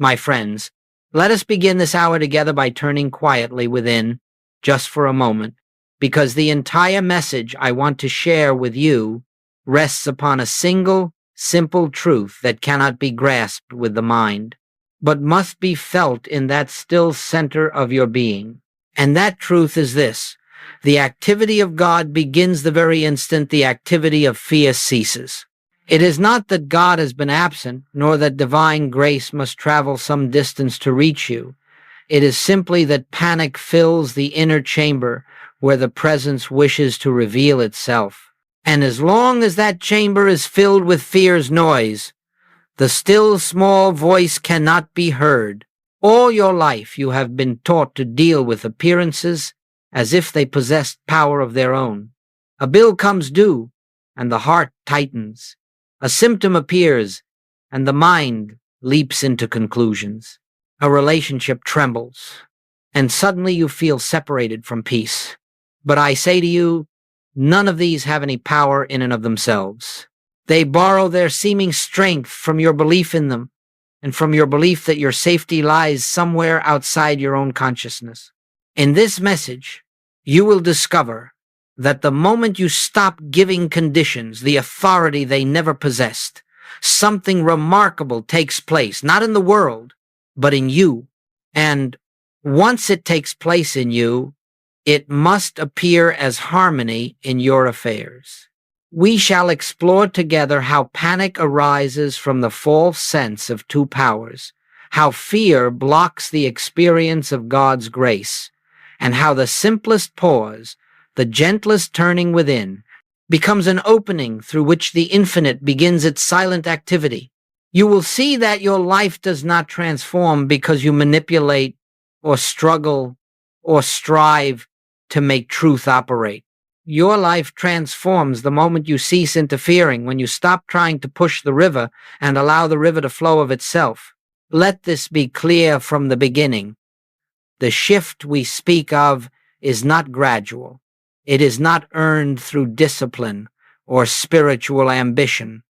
My friends, let us begin this hour together by turning quietly within, just for a moment, because the entire message I want to share with you rests upon a single, simple truth that cannot be grasped with the mind, but must be felt in that still center of your being. And that truth is this: the activity of God begins the very instant the activity of fear ceases. It is not that God has been absent, nor that divine grace must travel some distance to reach you. It is simply that panic fills the inner chamber where the presence wishes to reveal itself. And as long as that chamber is filled with fear's noise, the still small voice cannot be heard. All your life you have been taught to deal with appearances as if they possessed power of their own. A bill comes due, and the heart tightens. A symptom appears, and the mind leaps into conclusions. A relationship trembles, and suddenly you feel separated from peace. But I say to you, none of these have any power in and of themselves. They borrow their seeming strength from your belief in them, and from your belief that your safety lies somewhere outside your own consciousness. In this message, you will discover that the moment you stop giving conditions the authority they never possessed, something remarkable takes place, not in the world, but in you. And once it takes place in you, it must appear as harmony in your affairs. We shall explore together how panic arises from the false sense of two powers, how fear blocks the experience of God's grace, and how the simplest pause, the gentlest turning within, becomes an opening through which the infinite begins its silent activity. You will see that your life does not transform because you manipulate or struggle or strive to make truth operate. Your life transforms the moment you cease interfering, when you stop trying to push the river and allow the river to flow of itself. Let this be clear from the beginning. The shift we speak of is not gradual. It is not earned through discipline or spiritual ambition.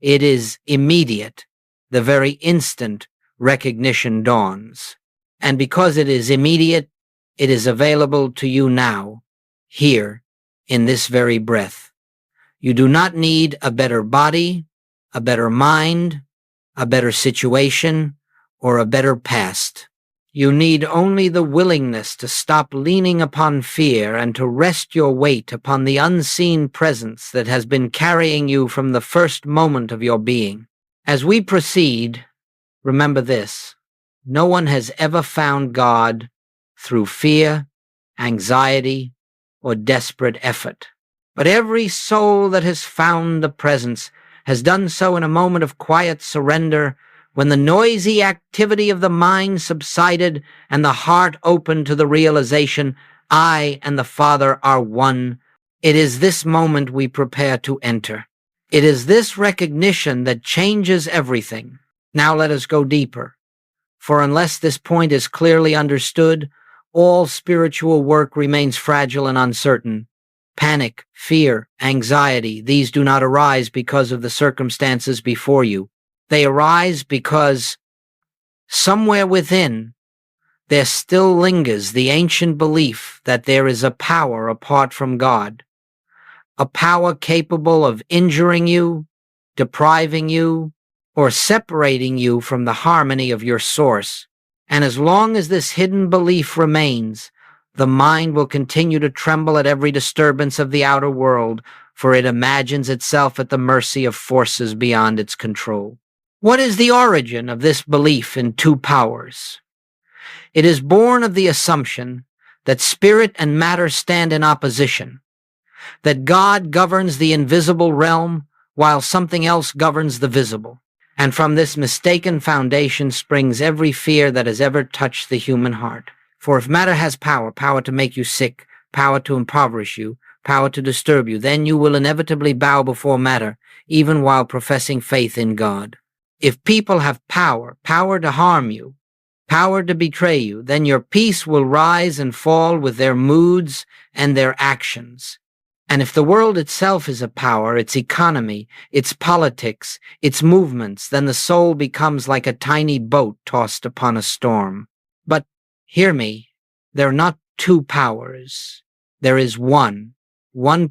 It is immediate. The very instant recognition dawns. And because it is immediate, it is available to you now, here, in this very breath. You do not need a better body, a better mind, a better situation, or a better past. You need only the willingness to stop leaning upon fear and to rest your weight upon the unseen presence that has been carrying you from the first moment of your being. As we proceed, remember this: no one has ever found God through fear, anxiety, or desperate effort. But every soul that has found the presence has done so in a moment of quiet surrender, when the noisy activity of the mind subsided and the heart opened to the realization, I and the Father are one. It is this moment we prepare to enter. It is this recognition that changes everything. Now let us go deeper, for unless this point is clearly understood, all spiritual work remains fragile and uncertain. Panic, fear, anxiety, these do not arise because of the circumstances before you. They arise because somewhere within there still lingers the ancient belief that there is a power apart from God, a power capable of injuring you, depriving you, or separating you from the harmony of your source. And as long as this hidden belief remains, the mind will continue to tremble at every disturbance of the outer world, for it imagines itself at the mercy of forces beyond its control. What is the origin of this belief in two powers? It is born of the assumption that spirit and matter stand in opposition, that God governs the invisible realm while something else governs the visible. And from this mistaken foundation springs every fear that has ever touched the human heart. For if matter has power, power to make you sick, power to impoverish you, power to disturb you, then you will inevitably bow before matter, even while professing faith in God. If people have power, power to harm you, power to betray you, then your peace will rise and fall with their moods and their actions. And if the world itself is a power, its economy, its politics, its movements, then the soul becomes like a tiny boat tossed upon a storm. But hear me, there are not two powers. There is one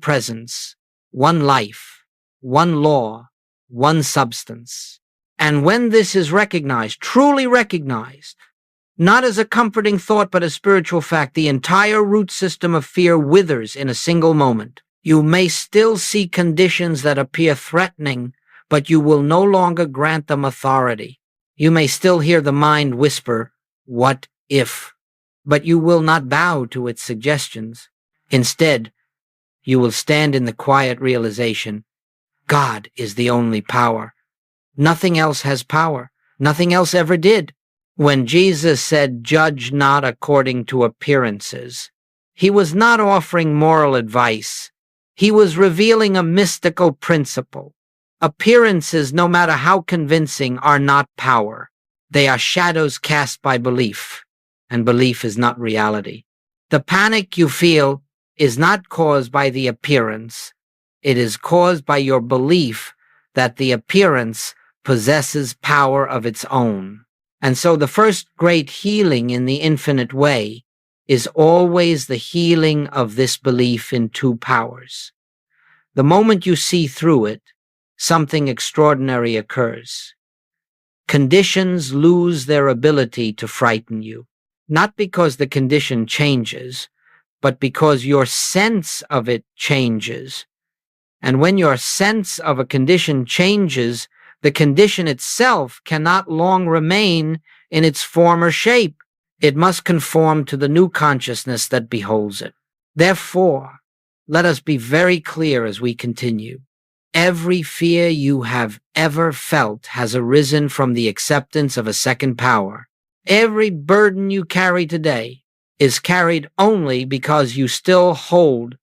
presence, one life, one law, one substance. And when this is recognized, truly recognized, not as a comforting thought but a spiritual fact, the entire root system of fear withers in a single moment. You may still see conditions that appear threatening, but you will no longer grant them authority. You may still hear the mind whisper, "What if?" But you will not bow to its suggestions. Instead, you will stand in the quiet realization, God is the only power. Nothing else has power. Nothing else ever did. When Jesus said, "Judge not according to appearances," he was not offering moral advice. He was revealing a mystical principle. Appearances, no matter how convincing, are not power. They are shadows cast by belief, and belief is not reality. The panic you feel is not caused by the appearance. It is caused by your belief that the appearance possesses power of its own. And so the first great healing in the infinite way is always the healing of this belief in two powers. The moment you see through it, something extraordinary occurs. Conditions lose their ability to frighten you, not because the condition changes, but because your sense of it changes. And when your sense of a condition changes, the condition itself cannot long remain in its former shape. It must conform to the new consciousness that beholds it. Therefore, let us be very clear as we continue. Every fear you have ever felt has arisen from the acceptance of a second power. Every burden you carry today is carried only because you still hold,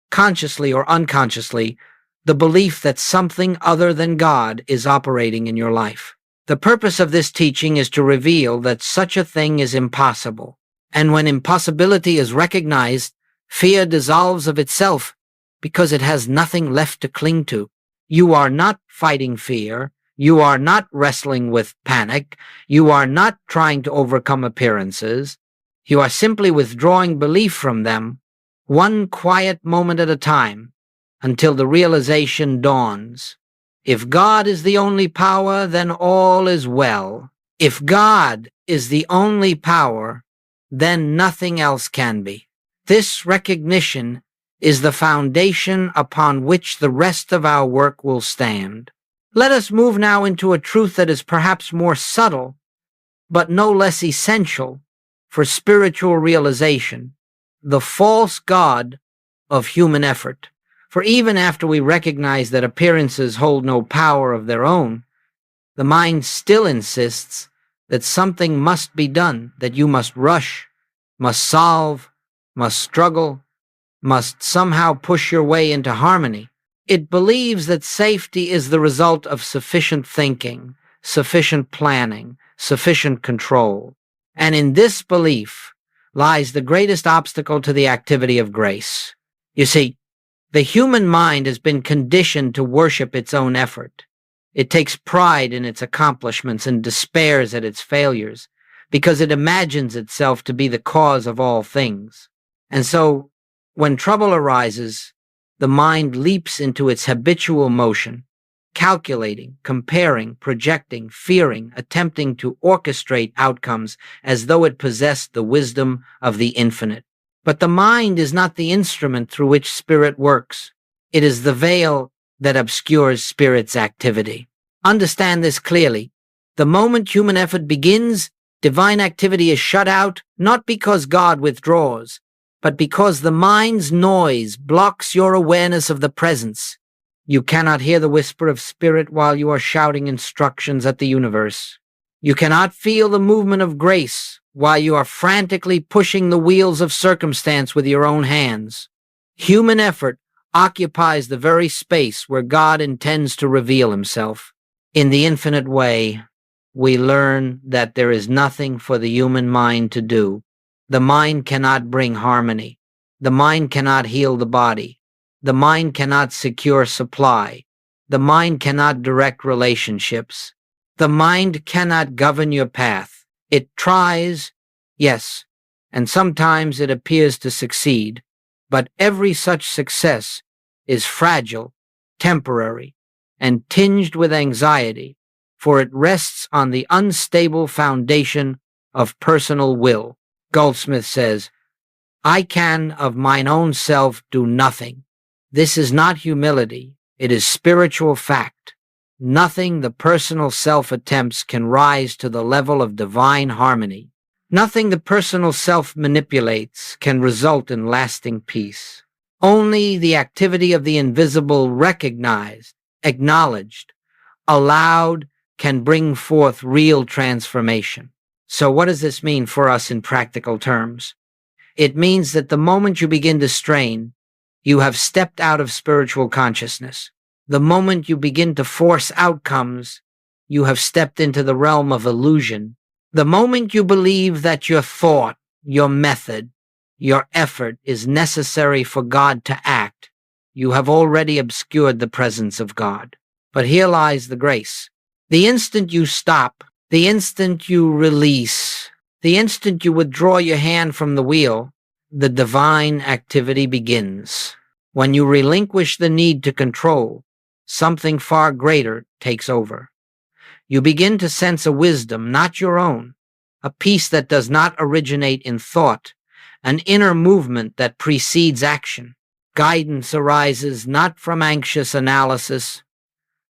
consciously or unconsciously, the belief that something other than God is operating in your life. The purpose of this teaching is to reveal that such a thing is impossible. And when impossibility is recognized, fear dissolves of itself because it has nothing left to cling to. You are not fighting fear. You are not wrestling with panic. You are not trying to overcome appearances. You are simply withdrawing belief from them, one quiet moment at a time, until the realization dawns. If God is the only power, then all is well. If God is the only power, then nothing else can be. This recognition is the foundation upon which the rest of our work will stand. Let us move now into a truth that is perhaps more subtle, but no less essential for spiritual realization: the false God of human effort. For even after we recognize that appearances hold no power of their own, the mind still insists that something must be done, that you must rush, must solve, must struggle, must somehow push your way into harmony. It believes that safety is the result of sufficient thinking, sufficient planning, sufficient control. And in this belief lies the greatest obstacle to the activity of grace. You see, the human mind has been conditioned to worship its own effort. It takes pride in its accomplishments and despairs at its failures because it imagines itself to be the cause of all things. And so, when trouble arises, the mind leaps into its habitual motion, calculating, comparing, projecting, fearing, attempting to orchestrate outcomes as though it possessed the wisdom of the infinite. But the mind is not the instrument through which spirit works. It is the veil that obscures spirit's activity. Understand this clearly. The moment human effort begins, divine activity is shut out, not because God withdraws, but because the mind's noise blocks your awareness of the presence. You cannot hear the whisper of spirit while you are shouting instructions at the universe. You cannot feel the movement of grace while you are frantically pushing the wheels of circumstance with your own hands. Human effort occupies the very space where God intends to reveal himself. In the infinite way, we learn that there is nothing for the human mind to do. The mind cannot bring harmony. The mind cannot heal the body. The mind cannot secure supply. The mind cannot direct relationships. The mind cannot govern your path. It tries, yes, and sometimes it appears to succeed, but every such success is fragile, temporary, and tinged with anxiety, for it rests on the unstable foundation of personal will. Goldsmith says, "I can of mine own self do nothing." This is not humility, it is spiritual fact. Nothing the personal self attempts can rise to the level of divine harmony. Nothing the personal self manipulates can result in lasting peace. Only the activity of the invisible recognized, acknowledged, allowed can bring forth real transformation. So what does this mean for us in practical terms? It means that the moment you begin to strain, you have stepped out of spiritual consciousness. The moment you begin to force outcomes, you have stepped into the realm of illusion. The moment you believe that your thought, your method, your effort is necessary for God to act, you have already obscured the presence of God. But here lies the grace. The instant you stop, the instant you release, the instant you withdraw your hand from the wheel, the divine activity begins. When you relinquish the need to control, something far greater takes over. You begin to sense a wisdom not your own, a peace that does not originate in thought, an inner movement that precedes action. Guidance arises not from anxious analysis,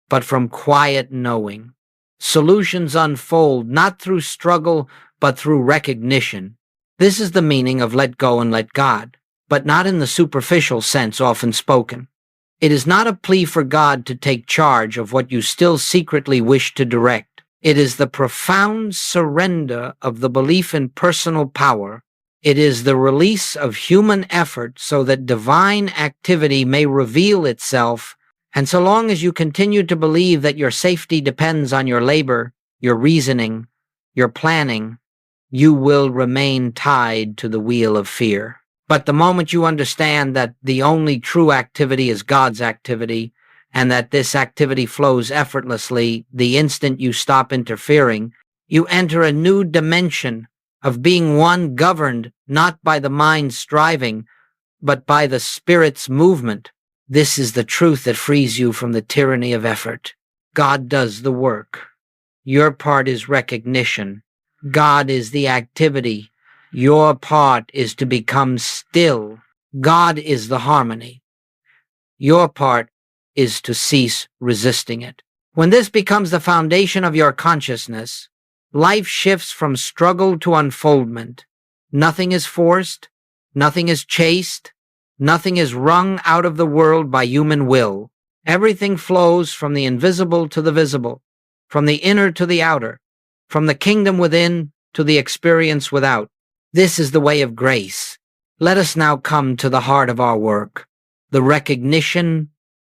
but from quiet knowing. Solutions unfold not through struggle, but through recognition. This is the meaning of let go and let God, but not in the superficial sense often spoken. It is not a plea for God to take charge of what you still secretly wish to direct. It is the profound surrender of the belief in personal power. It is the release of human effort so that divine activity may reveal itself. And so long as you continue to believe that your safety depends on your labor, your reasoning, your planning, you will remain tied to the wheel of fear. But the moment you understand that the only true activity is God's activity, and that this activity flows effortlessly the instant you stop interfering, you enter a new dimension of being one governed not by the mind's striving, but by the spirit's movement. This is the truth that frees you from the tyranny of effort. God does the work. Your part is recognition. God is the activity. Your part is to become still. God is the harmony. Your part is to cease resisting it. When this becomes the foundation of your consciousness, life shifts from struggle to unfoldment. Nothing is forced. Nothing is chased. Nothing is wrung out of the world by human will. Everything flows from the invisible to the visible, from the inner to the outer, from the kingdom within to the experience without. This is the way of grace. Let us now come to the heart of our work, the recognition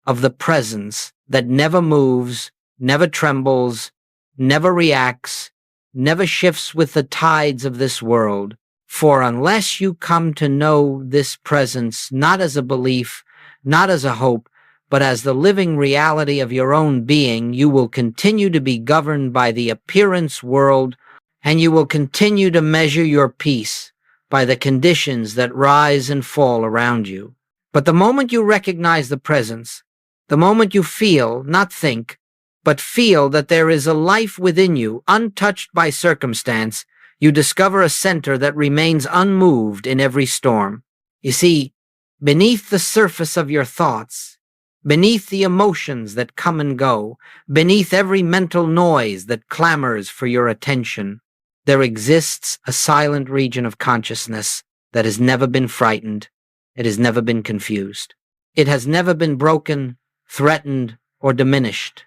of the presence that never moves, never trembles, never reacts, never shifts with the tides of this world. For unless you come to know this presence not as a belief, not as a hope, but as the living reality of your own being, you will continue to be governed by the appearance world, and you will continue to measure your peace by the conditions that rise and fall around you. But the moment you recognize the presence, the moment you feel, not think, but feel that there is a life within you, untouched by circumstance, you discover a center that remains unmoved in every storm. You see, beneath the surface of your thoughts, beneath the emotions that come and go, beneath every mental noise that clamors for your attention, there exists a silent region of consciousness that has never been frightened. It has never been confused. It has never been broken, threatened, or diminished.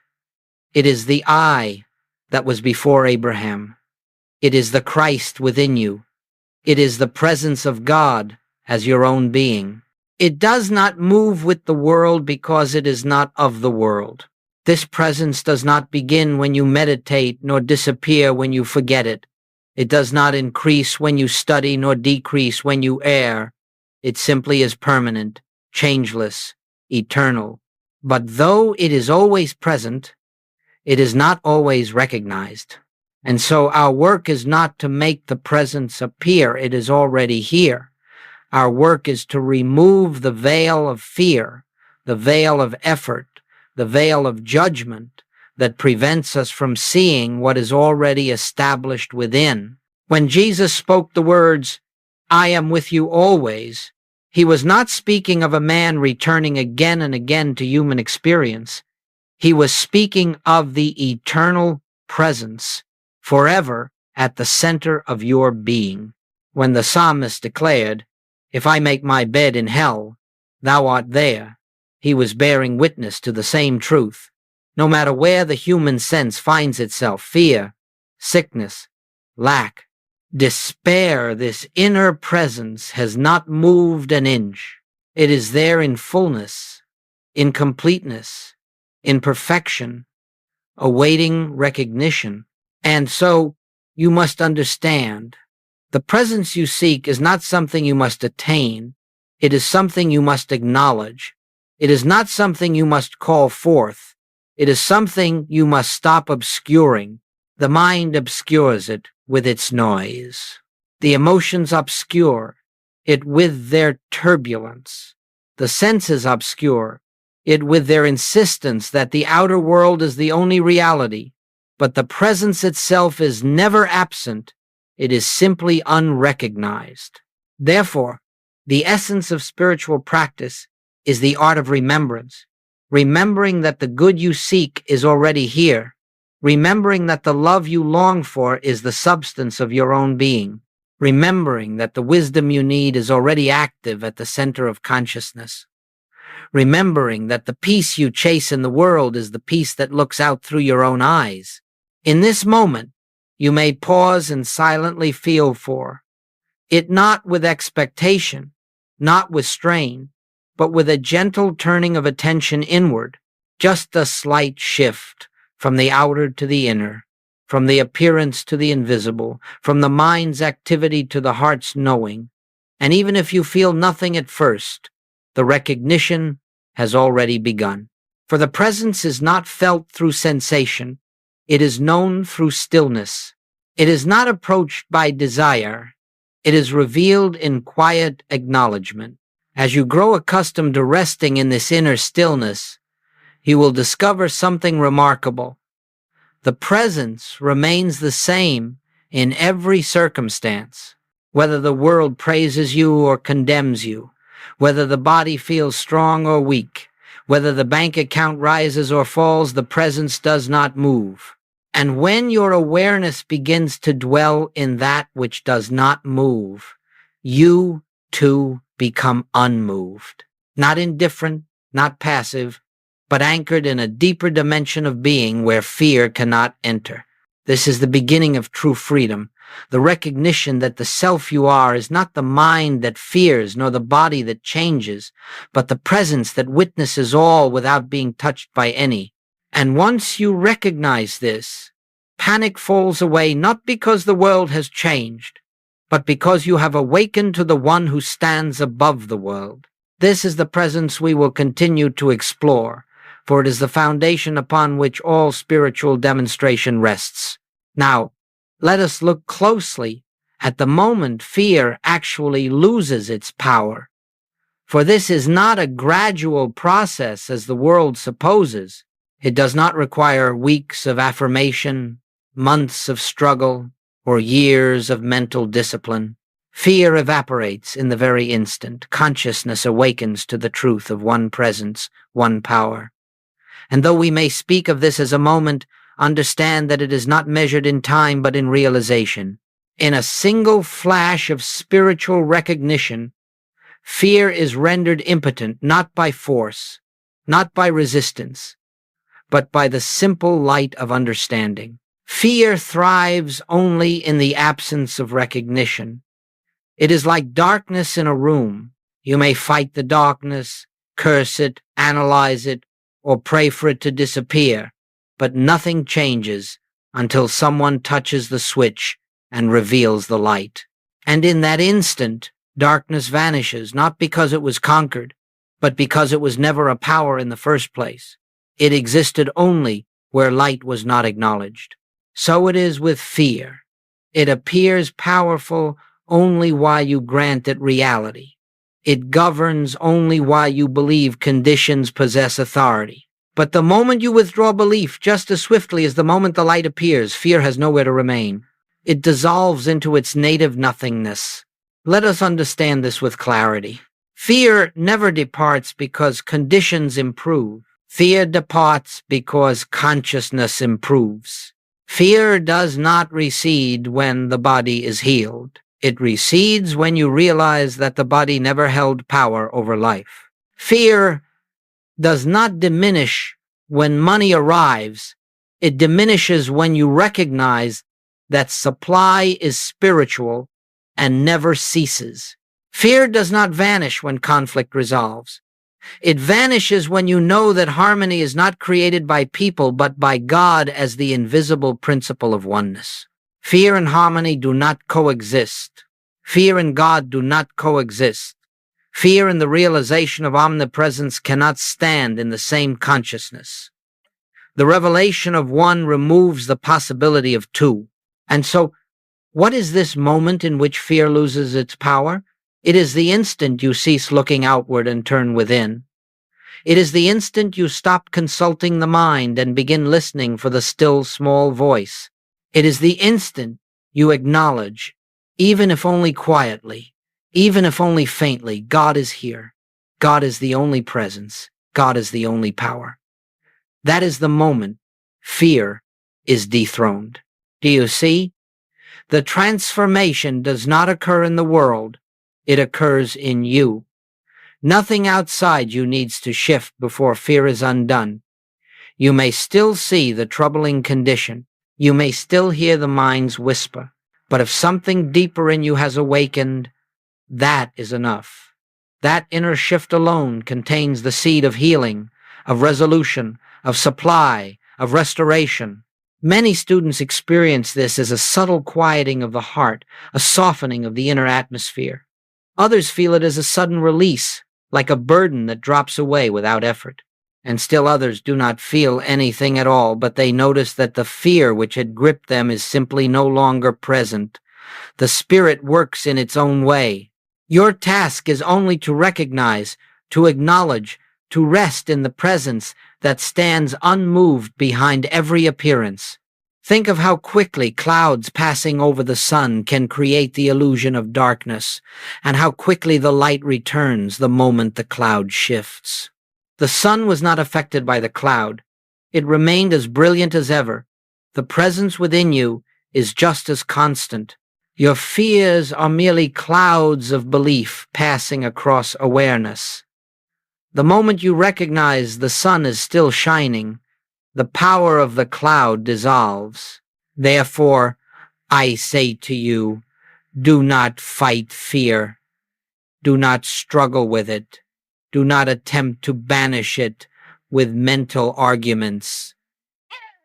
It is the I that was before Abraham. It is the Christ within you. It is the presence of God as your own being. It does not move with the world because it is not of the world. This presence does not begin when you meditate, nor disappear when you forget it. It does not increase when you study, nor decrease when you err. It simply is permanent, changeless, eternal. But though it is always present, it is not always recognized. And so our work is not to make the presence appear. It is already here. Our work is to remove the veil of fear, the veil of effort, the veil of judgment that prevents us from seeing what is already established within. When Jesus spoke the words, "I am with you always," he was not speaking of a man returning again and again to human experience. He was speaking of the eternal presence, forever at the center of your being. When the psalmist declared, "If I make my bed in hell, thou art there," he was bearing witness to the same truth. No matter where the human sense finds itself, fear, sickness, lack, despair, this inner presence has not moved an inch. It is there in fullness, in completeness, in perfection, awaiting recognition. And so you must understand, the presence you seek is not something you must attain. It is something you must acknowledge. It is not something you must call forth. It is something you must stop obscuring. The mind obscures it with its noise. The emotions obscure it with their turbulence. The senses obscure it with their insistence that the outer world is the only reality. But the presence itself is never absent. It is simply unrecognized. Therefore, the essence of spiritual practice is the art of remembrance, remembering that the good you seek is already here, remembering that the love you long for is the substance of your own being, remembering that the wisdom you need is already active at the center of consciousness, remembering that the peace you chase in the world is the peace that looks out through your own eyes. In this moment, you may pause and silently feel for it, not with expectation, not with strain, but with a gentle turning of attention inward, just a slight shift from the outer to the inner, from the appearance to the invisible, from the mind's activity to the heart's knowing. And even if you feel nothing at first, the recognition has already begun. For the presence is not felt through sensation. It is known through stillness. It is not approached by desire. It is revealed in quiet acknowledgement. As you grow accustomed to resting in this inner stillness, you will discover something remarkable. The presence remains the same in every circumstance, whether the world praises you or condemns you, whether the body feels strong or weak, whether the bank account rises or falls, the presence does not move. And when your awareness begins to dwell in that which does not move, you too become unmoved, not indifferent, not passive, but anchored in a deeper dimension of being where fear cannot enter. This is the beginning of true freedom, the recognition that the self you are is not the mind that fears nor the body that changes, but the presence that witnesses all without being touched by any. And once you recognize this, panic falls away not because the world has changed, but because you have awakened to the one who stands above the world. This is the presence we will continue to explore, for it is the foundation upon which all spiritual demonstration rests. Now, let us look closely at the moment fear actually loses its power. For this is not a gradual process as the world supposes. It does not require weeks of affirmation, months of struggle, or years of mental discipline. Fear evaporates in the very instant. Consciousness awakens to the truth of one presence, one power. And though we may speak of this as a moment, understand that it is not measured in time but in realization. In a single flash of spiritual recognition, fear is rendered impotent not by force, not by resistance, but by the simple light of understanding. Fear thrives only in the absence of recognition. It is like darkness in a room. You may fight the darkness, curse it, analyze it, or pray for it to disappear, but nothing changes until someone touches the switch and reveals the light. And in that instant, darkness vanishes, not because it was conquered, but because it was never a power in the first place. It existed only where light was not acknowledged. So it is with fear. It appears powerful only while you grant it reality. It governs only while you believe conditions possess authority. But the moment you withdraw belief, just as swiftly as the moment the light appears, fear has nowhere to remain. It dissolves into its native nothingness. Let us understand this with clarity. Fear never departs because conditions improve. Fear departs because consciousness improves. Fear does not recede when the body is healed. It recedes when you realize that the body never held power over life. Fear does not diminish when money arrives. It diminishes when you recognize that supply is spiritual and never ceases. Fear does not vanish when conflict resolves. It vanishes when you know that harmony is not created by people but by God as the invisible principle of oneness. Fear and harmony do not coexist. Fear and God do not coexist. Fear and the realization of omnipresence cannot stand in the same consciousness. The revelation of one removes the possibility of two. And so, what is this moment in which fear loses its power? It is the instant you cease looking outward and turn within. It is the instant you stop consulting the mind and begin listening for the still small voice. It is the instant you acknowledge, even if only quietly, even if only faintly, God is here. God is the only presence. God is the only power. That is the moment fear is dethroned. Do you see? The transformation does not occur in the world. It occurs in you. Nothing outside you needs to shift before fear is undone. You may still see the troubling condition. You may still hear the mind's whisper. But if something deeper in you has awakened, that is enough. That inner shift alone contains the seed of healing, of resolution, of supply, of restoration. Many students experience this as a subtle quieting of the heart, a softening of the inner atmosphere. Others feel it as a sudden release, like a burden that drops away without effort. And still others do not feel anything at all, but they notice that the fear which had gripped them is simply no longer present. The spirit works in its own way. Your task is only to recognize, to acknowledge, to rest in the presence that stands unmoved behind every appearance. Think of how quickly clouds passing over the sun can create the illusion of darkness, and how quickly the light returns the moment the cloud shifts. The sun was not affected by the cloud. It remained as brilliant as ever. The presence within you is just as constant. Your fears are merely clouds of belief passing across awareness. The moment you recognize the sun is still shining, the power of the cloud dissolves. Therefore, I say to you, do not fight fear. Do not struggle with it. Do not attempt to banish it with mental arguments.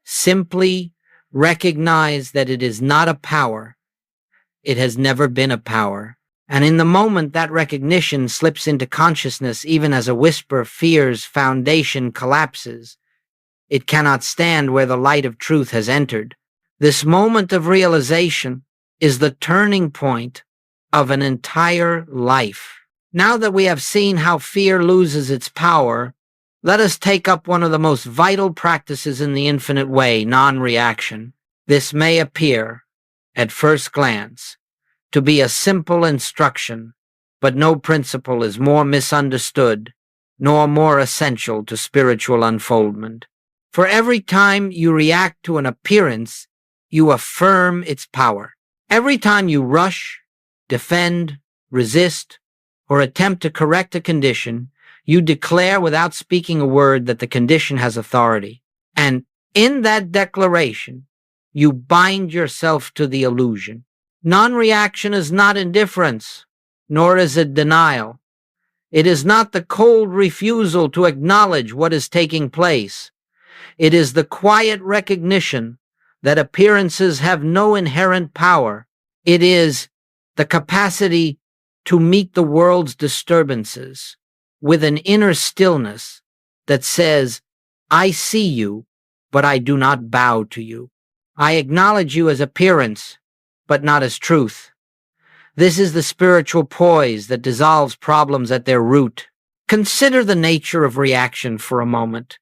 Simply recognize that it is not a power. It has never been a power. And in the moment that recognition slips into consciousness, even as a whisper, fear's foundation collapses. It cannot stand where the light of truth has entered. This moment of realization is the turning point of an entire life. Now that we have seen how fear loses its power, let us take up one of the most vital practices in the infinite way, non-reaction. This may appear, at first glance, to be a simple instruction, but no principle is more misunderstood, nor more essential to spiritual unfoldment. For every time you react to an appearance, you affirm its power. Every time you rush, defend, resist, or attempt to correct a condition, you declare without speaking a word that the condition has authority. And in that declaration, you bind yourself to the illusion. Non-reaction is not indifference, nor is it denial. It is not the cold refusal to acknowledge what is taking place. It is the quiet recognition that appearances have no inherent power. It is the capacity to meet the world's disturbances with an inner stillness that says, I see you, but I do not bow to you. I acknowledge you as appearance, but not as truth. This is the spiritual poise that dissolves problems at their root. Consider the nature of reaction for a moment.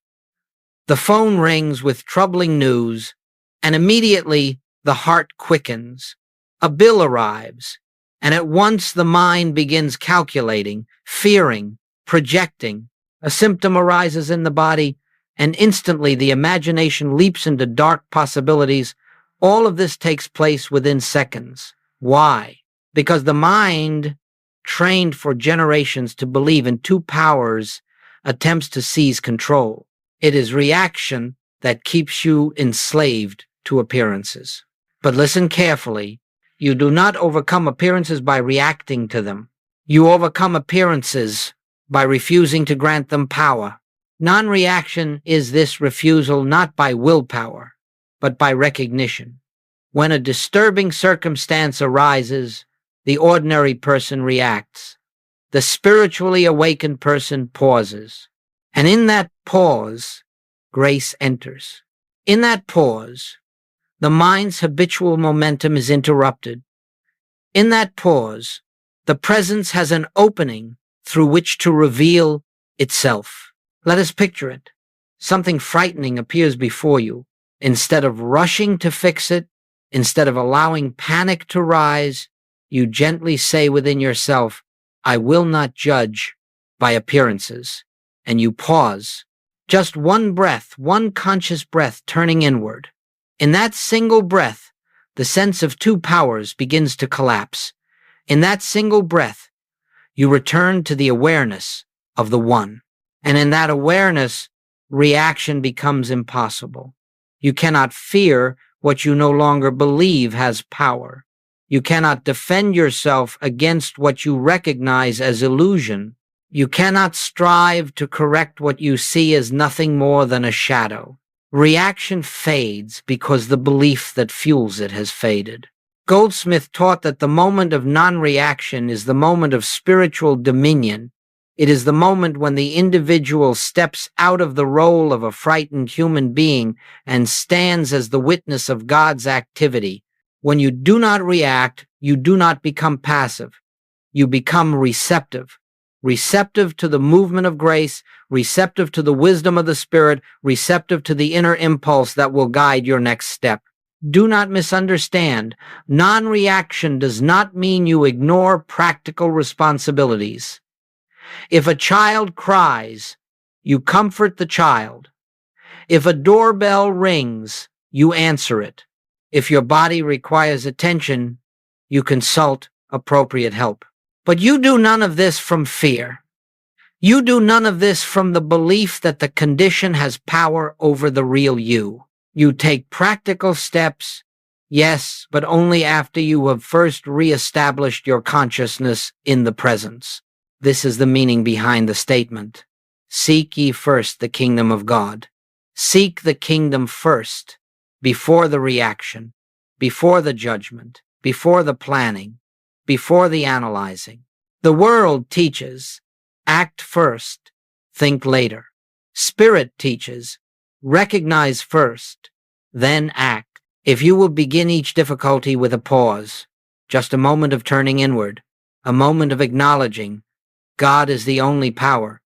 The phone rings with troubling news, and immediately the heart quickens. A bill arrives, and at once the mind begins calculating, fearing, projecting. A symptom arises in the body, and instantly the imagination leaps into dark possibilities. All of this takes place within seconds. Why? Because the mind, trained for generations to believe in two powers, attempts to seize control. It is reaction that keeps you enslaved to appearances. But listen carefully. You do not overcome appearances by reacting to them. You overcome appearances by refusing to grant them power. Non-reaction is this refusal not by willpower, but by recognition. When a disturbing circumstance arises, the ordinary person reacts. The spiritually awakened person pauses. And in that pause, grace enters. In that pause, the mind's habitual momentum is interrupted. In that pause, the presence has an opening through which to reveal itself. Let us picture it. Something frightening appears before you. Instead of rushing to fix it, instead of allowing panic to rise, you gently say within yourself, I will not judge by appearances. And you pause. Just one breath, one conscious breath turning inward. In that single breath, the sense of two powers begins to collapse. In that single breath, you return to the awareness of the one. And in that awareness, reaction becomes impossible. You cannot fear what you no longer believe has power. You cannot defend yourself against what you recognize as illusion. You cannot strive to correct what you see as nothing more than a shadow. Reaction fades because the belief that fuels it has faded. Goldsmith taught that the moment of non-reaction is the moment of spiritual dominion. It is the moment when the individual steps out of the role of a frightened human being and stands as the witness of God's activity. When you do not react, you do not become passive. You become receptive. Receptive to the movement of grace, receptive to the wisdom of the Spirit, receptive to the inner impulse that will guide your next step. Do not misunderstand. Non-reaction does not mean you ignore practical responsibilities. If a child cries, you comfort the child. If a doorbell rings, you answer it. If your body requires attention, you consult appropriate help. But you do none of this from fear. You do none of this from the belief that the condition has power over the real you. You take practical steps, yes, but only after you have first reestablished your consciousness in the presence. This is the meaning behind the statement. Seek ye first the kingdom of God. Seek the kingdom first, before the reaction, before the judgment, before the planning, before the analyzing. The world teaches, act first, think later. Spirit teaches, recognize first, then act. If you will begin each difficulty with a pause, just a moment of turning inward, a moment of acknowledging God is the only power,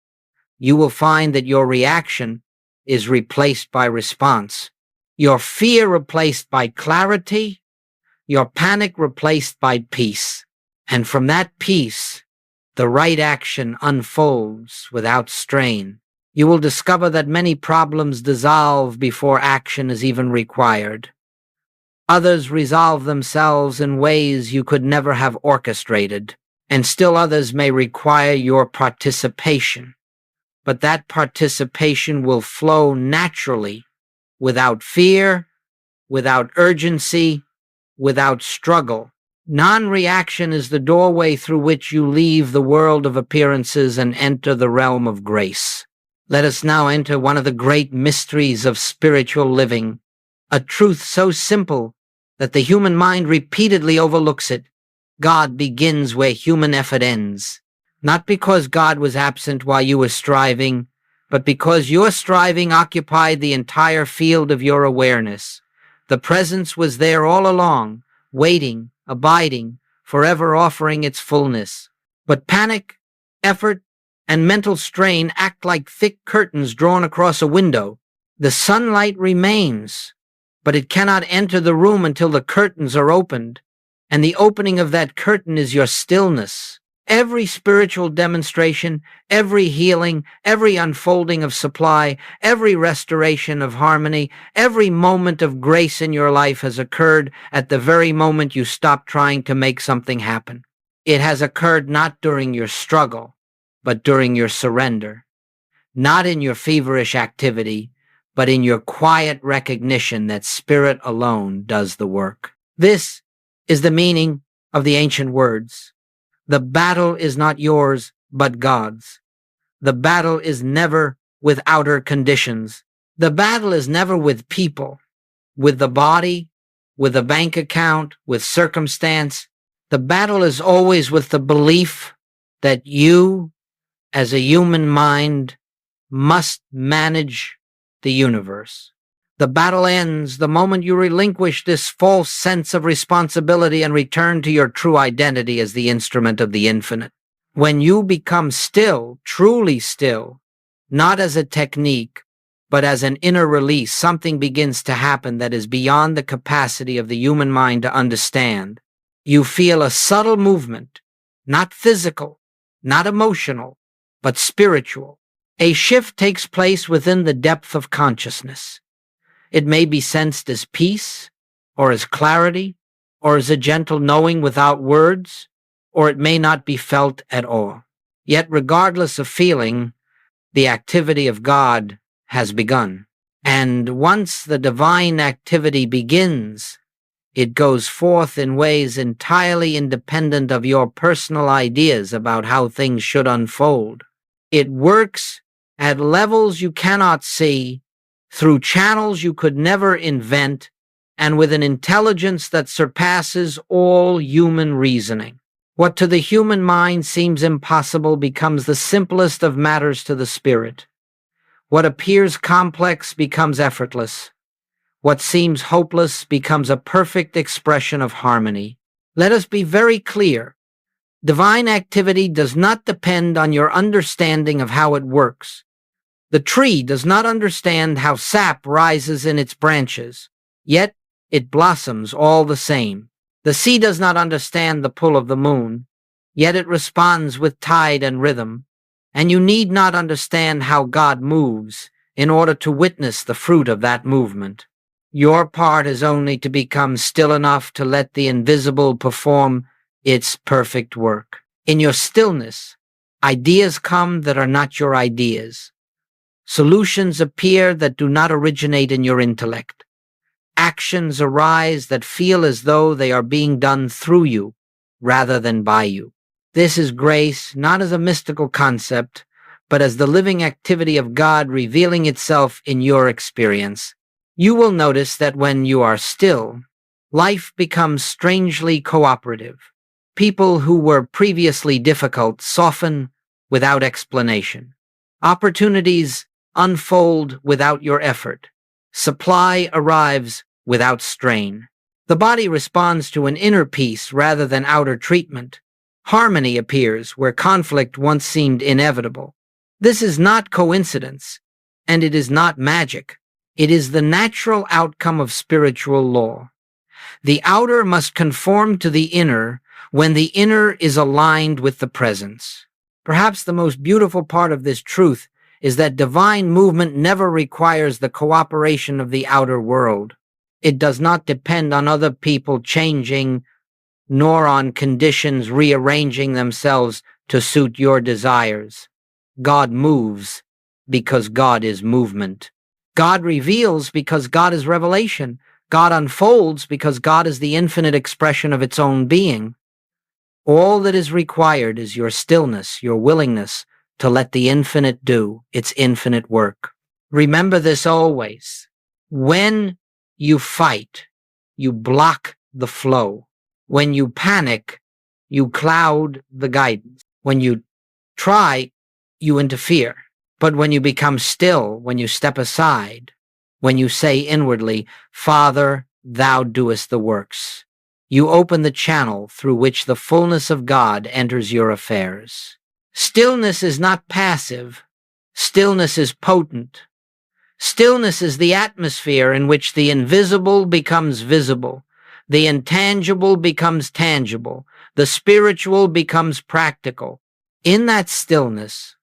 you will find that your reaction is replaced by response, your fear replaced by clarity, your panic replaced by peace. And from that peace, the right action unfolds without strain. You will discover that many problems dissolve before action is even required. Others resolve themselves in ways you could never have orchestrated, and still others may require your participation. But that participation will flow naturally, without fear, without urgency, without struggle. Non-reaction is the doorway through which you leave the world of appearances and enter the realm of grace. Let us now enter one of the great mysteries of spiritual living, a truth so simple that the human mind repeatedly overlooks it. God begins where human effort ends. not because God was absent while you were striving, but because your striving occupied the entire field of your awareness. The presence was there all along, waiting, abiding, forever offering its fullness. But panic, effort, and mental strain act like thick curtains drawn across a window. The sunlight remains, but it cannot enter the room until the curtains are opened, and the opening of that curtain is your stillness. Every spiritual demonstration, every healing, every unfolding of supply, every restoration of harmony, every moment of grace in your life has occurred at the very moment you stop trying to make something happen. It has occurred not during your struggle, but during your surrender. Not in your feverish activity, but in your quiet recognition that spirit alone does the work. This is the meaning of the ancient words. The battle is not yours, but God's. The battle is never with outer conditions. The battle is never with people, with the body, with a bank account, with circumstance. The battle is always with the belief that you, as a human mind, must manage the universe. The battle ends the moment you relinquish this false sense of responsibility and return to your true identity as the instrument of the infinite. When you become still, truly still, not as a technique, but as an inner release, something begins to happen that is beyond the capacity of the human mind to understand. You feel a subtle movement, not physical, not emotional, but spiritual. A shift takes place within the depth of consciousness. It may be sensed as peace, or as clarity, or as a gentle knowing without words, or it may not be felt at all. Yet regardless of feeling, the activity of God has begun. And once the divine activity begins, it goes forth in ways entirely independent of your personal ideas about how things should unfold. It works at levels you cannot see, through channels you could never invent, and with an intelligence that surpasses all human reasoning. What to the human mind seems impossible becomes the simplest of matters to the spirit. What appears complex becomes effortless. What seems hopeless becomes a perfect expression of harmony. Let us be very clear. Divine activity does not depend on your understanding of how it works. The tree does not understand how sap rises in its branches, yet it blossoms all the same. The sea does not understand the pull of the moon, yet it responds with tide and rhythm. And you need not understand how God moves in order to witness the fruit of that movement. Your part is only to become still enough to let the invisible perform its perfect work. In your stillness, ideas come that are not your ideas. Solutions appear that do not originate in your intellect. Actions arise that feel as though they are being done through you rather than by you. This is grace, not as a mystical concept, but as the living activity of God revealing itself in your experience. You will notice that when you are still, life becomes strangely cooperative. People who were previously difficult soften without explanation. Opportunities unfold without your effort. Supply arrives without strain. The body responds to an inner peace rather than outer treatment. Harmony appears where conflict once seemed inevitable. This is not coincidence, and it is not magic. It is the natural outcome of spiritual law. The outer must conform to the inner when the inner is aligned with the presence. Perhaps the most beautiful part of this truth is that divine movement never requires the cooperation of the outer world. It does not depend on other people changing, nor on conditions rearranging themselves to suit your desires. God moves because God is movement. God reveals because God is revelation. God unfolds because God is the infinite expression of its own being. All that is required is your stillness, your willingness to let the infinite do its infinite work. Remember this always. When you fight, you block the flow. When you panic, you cloud the guidance. When you try, you interfere. But when you become still, when you step aside, when you say inwardly, Father, thou doest the works, you open the channel through which the fullness of God enters your affairs. Stillness is not passive. Stillness is potent. Stillness is the atmosphere in which the invisible becomes visible, the intangible becomes tangible, the spiritual becomes practical. In that stillness,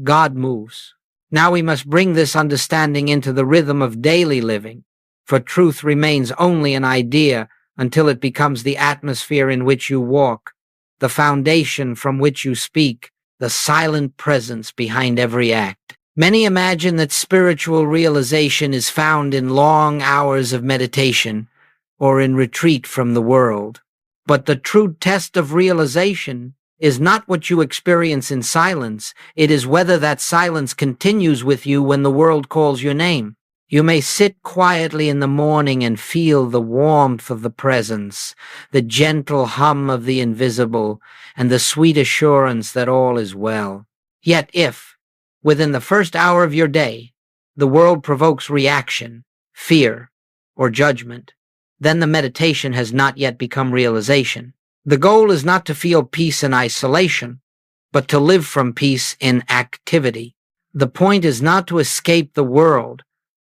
God moves. Now we must bring this understanding into the rhythm of daily living, for truth remains only an idea until it becomes the atmosphere in which you walk, the foundation from which you speak, the silent presence behind every act. Many imagine that spiritual realization is found in long hours of meditation or in retreat from the world. But the true test of realization is not what you experience in silence. It is whether that silence continues with you when the world calls your name. You may sit quietly in the morning and feel the warmth of the presence, the gentle hum of the invisible, and the sweet assurance that all is well. Yet if, within the first hour of your day, the world provokes reaction, fear, or judgment, then the meditation has not yet become realization. The goal is not to feel peace in isolation, but to live from peace in activity. The point is not to escape the world,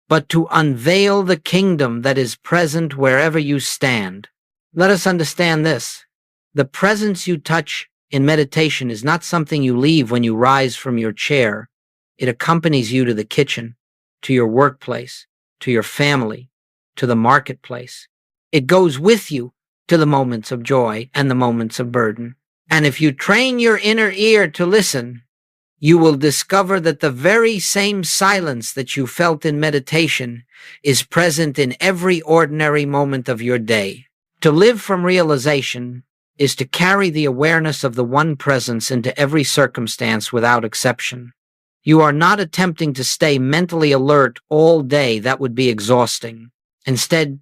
but to unveil the kingdom that is present wherever you stand. Let us understand this. The presence you touch in meditation is not something you leave when you rise from your chair. It accompanies you to the kitchen, to your workplace, to your family, to the marketplace. It goes with you to the moments of joy and the moments of burden. And if you train your inner ear to listen, you will discover that the very same silence that you felt in meditation is present in every ordinary moment of your day. To live from realization is to carry the awareness of the one presence into every circumstance without exception. You are not attempting to stay mentally alert all day. That would be exhausting. Instead,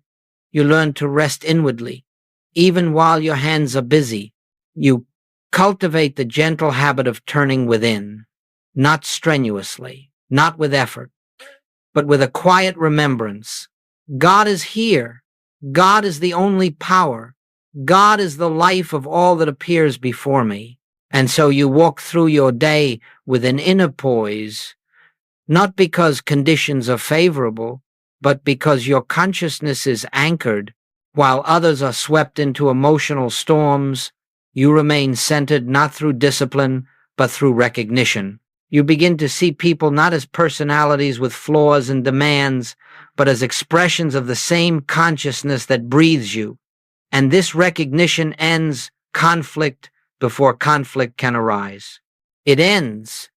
you learn to rest inwardly. Even while your hands are busy, you cultivate the gentle habit of turning within, not strenuously, not with effort, but with a quiet remembrance. God is here. God is the only power. God is the life of all that appears before me. And so you walk through your day with an inner poise, not because conditions are favorable, but because your consciousness is anchored. While others are swept into emotional storms, you remain centered not through discipline, but through recognition. You begin to see people not as personalities with flaws and demands, but as expressions of the same consciousness that breathes you. And this recognition ends conflict before conflict can arise. It ends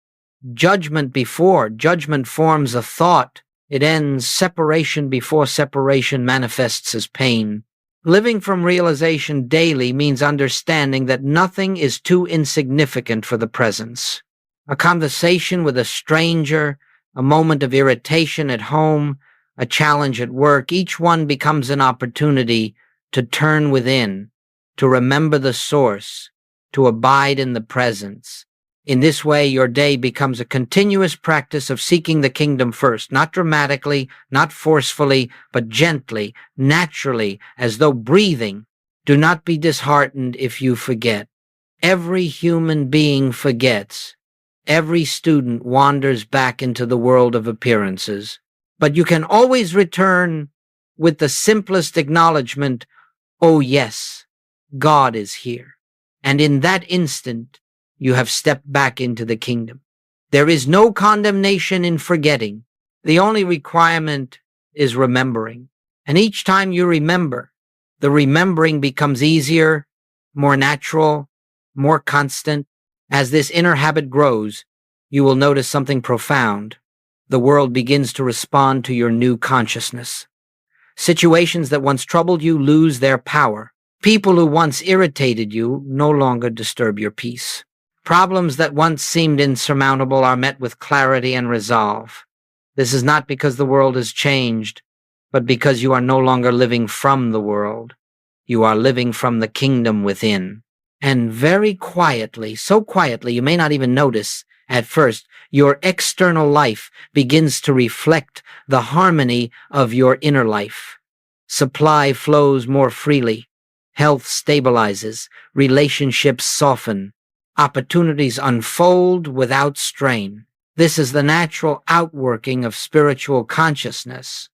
judgment before judgment forms a thought. It ends separation before separation manifests as pain. Living from realization daily means understanding that nothing is too insignificant for the presence. A conversation with a stranger, a moment of irritation at home, a challenge at work, each one becomes an opportunity to turn within, to remember the source, to abide in the presence. In this way, your day becomes a continuous practice of seeking the kingdom first, not dramatically, not forcefully, but gently, naturally, as though breathing. Do not be disheartened if you forget. Every human being forgets. Every student wanders back into the world of appearances. But you can always return with the simplest acknowledgement, oh yes, God is here. And in that instant, you have stepped back into the kingdom. There is no condemnation in forgetting. The only requirement is remembering. And each time you remember, the remembering becomes easier, more natural, more constant. As this inner habit grows, you will notice something profound. The world begins to respond to your new consciousness. Situations that once troubled you lose their power. People who once irritated you no longer disturb your peace. Problems that once seemed insurmountable are met with clarity and resolve. This is not because the world has changed, but because you are no longer living from the world. You are living from the kingdom within. And very quietly, so quietly you may not even notice at first, your external life begins to reflect the harmony of your inner life. Supply flows more freely, health stabilizes, relationships soften, opportunities unfold without strain. This is the natural outworking of spiritual consciousness.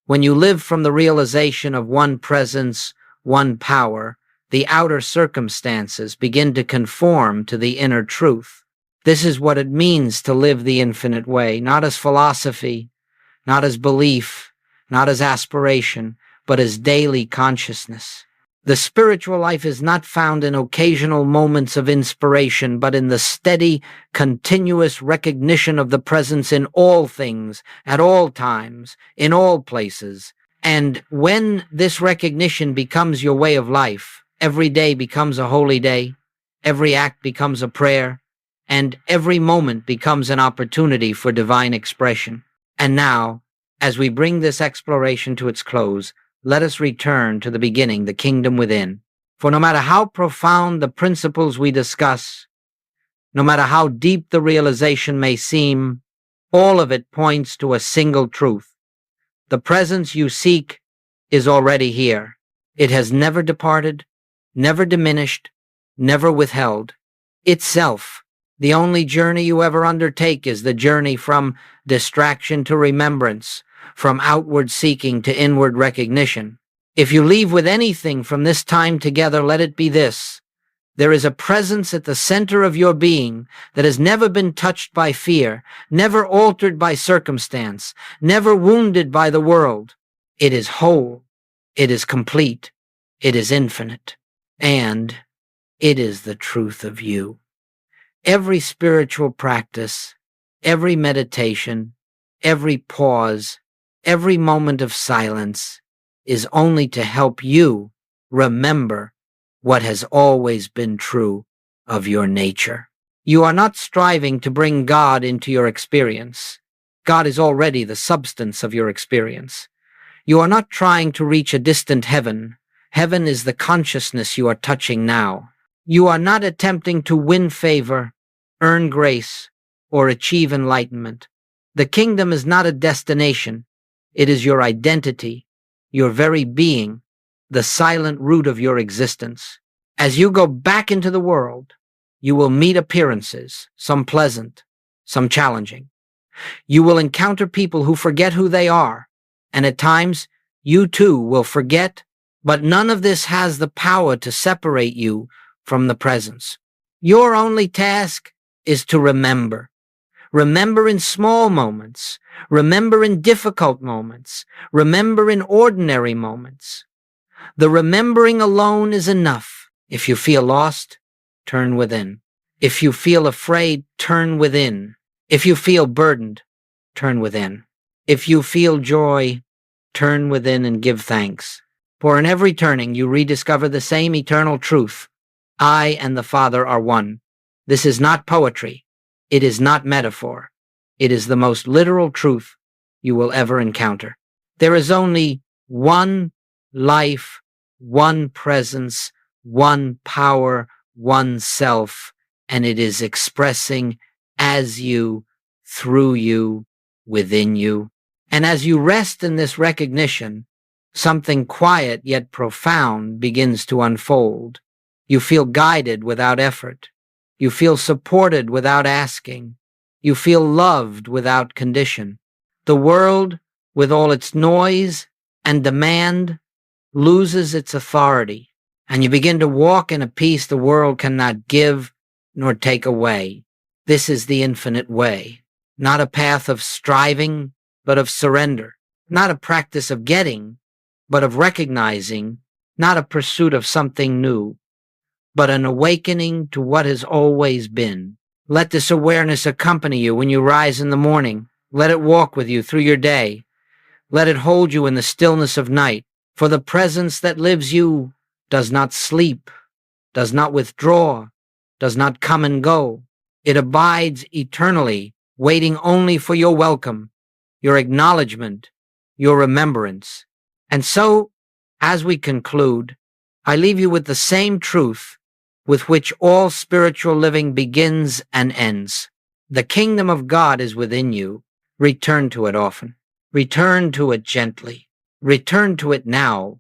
When you live from the realization of one presence, one power, the outer circumstances begin to conform to the inner truth. This is what it means to live the infinite way, not as philosophy, not as belief, not as aspiration, but as daily consciousness. The spiritual life is not found in occasional moments of inspiration, but in the steady, continuous recognition of the presence in all things, at all times, in all places. And when this recognition becomes your way of life, every day becomes a holy day, every act becomes a prayer, and every moment becomes an opportunity for divine expression. And now, as we bring this exploration to its close, let us return to the beginning, the kingdom within. For no matter how profound the principles we discuss, no matter how deep the realization may seem, all of it points to a single truth. The presence you seek is already here. It has never departed, never diminished, never withheld. Itself, the only journey you ever undertake is the journey from distraction to remembrance, from outward seeking to inward recognition. If you leave with anything from this time together, let it be this. There is a presence at the center of your being that has never been touched by fear, never altered by circumstance, never wounded by the world. It is whole, it is complete, it is infinite, and it is the truth of you. Every spiritual practice, every meditation, every pause, every moment of silence is only to help you remember what has always been true of your nature. You are not striving to bring God into your experience. God is already the substance of your experience. You are not trying to reach a distant heaven. Heaven is the consciousness you are touching now. You are not attempting to win favor, earn grace, or achieve enlightenment. The kingdom is not a destination. It is your identity, your very being, the silent root of your existence. As you go back into the world, you will meet appearances, some pleasant, some challenging. You will encounter people who forget who they are, and at times you too will forget, but none of this has the power to separate you from the presence. Your only task is to remember. Remember in small moments. Remember in difficult moments. Remember in ordinary moments. The remembering alone is enough. If you feel lost, turn within. If you feel afraid, turn within. If you feel burdened, turn within. If you feel joy, turn within and give thanks. For in every turning you rediscover the same eternal truth. I and the Father are one. This is not poetry. It is not metaphor. It is the most literal truth you will ever encounter. There is only one life, one presence, one power, one self, and it is expressing as you, through you, within you. And as you rest in this recognition, something quiet yet profound begins to unfold. You feel guided without effort. You feel supported without asking. You feel loved without condition. The world, with all its noise and demand, loses its authority, and you begin to walk in a peace the world cannot give nor take away. This is the infinite way, not a path of striving, but of surrender, not a practice of getting, but of recognizing, not a pursuit of something new, but an awakening to what has always been. Let this awareness accompany you when you rise in the morning. Let it walk with you through your day. Let it hold you in the stillness of night. For the presence that lives you does not sleep, does not withdraw, does not come and go. It abides eternally, waiting only for your welcome, your acknowledgement, your remembrance. And so, as we conclude, I leave you with the same truth with which all spiritual living begins and ends. The kingdom of God is within you. Return to it often. Return to it gently. Return to it now,